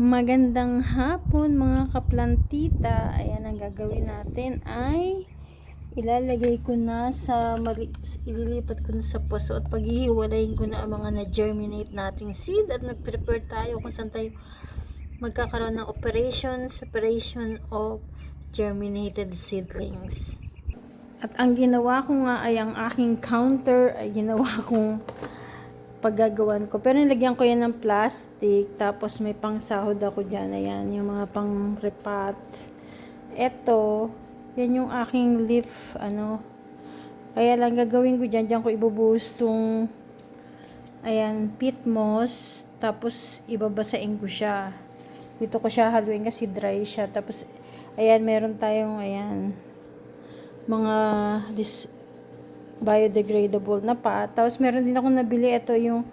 Magandang hapon mga kaplantita. Ayan, ang gagawin natin ay ilalagay ko na ililipat ko na sa puso at paghihiwalayin ko na ang mga na-germinate nating seed at nag-prepare tayo kung saan tayo magkakaroon ng separation of germinated seedlings. At ang ginawa ko nga ay ang aking counter ay ginawa kong paggagawan ko. Pero nilagyan ko yan ng plastic. Tapos may pang sahod ako dyan. Ayan, yung mga pang repot. Eto, yan yung aking leaf, Kaya lang gagawin ko dyan. Dyan ko ibubuhos tong, ayan, peat moss. Tapos ibabasain ko siya. Dito ko siya haluin kasi dry siya. Tapos, ayan, meron tayong, ayan, mga biodegradable na pa. Tapos meron din ako nabili. Ito yung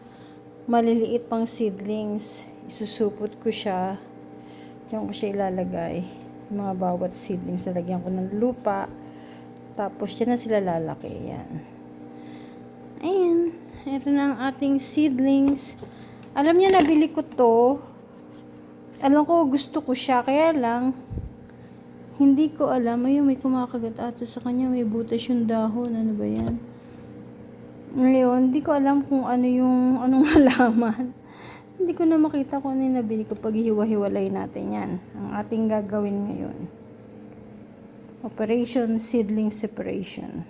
maliliit pang seedlings. Isusupot ko siya. Diyan ko siya ilalagay. Yung mga bawat seedlings. Lalagyan ko ng lupa. Tapos dyan na sila lalaki. Yan. Ayan. Ito na ang ating seedlings. Alam niyo, nabili ko to. Alam ko, gusto ko siya. Kaya lang, hindi ko alam. Ayun, may kumakagat ata sa kanya. May butas yung dahon. Ano ba yan? Ngayon, hindi ko alam kung anong halaman. Hindi ko na makita kung ano yung nabili ko. Pag hiwa-hiwalay natin yan. Ang ating gagawin ngayon. Operation Seedling Separation.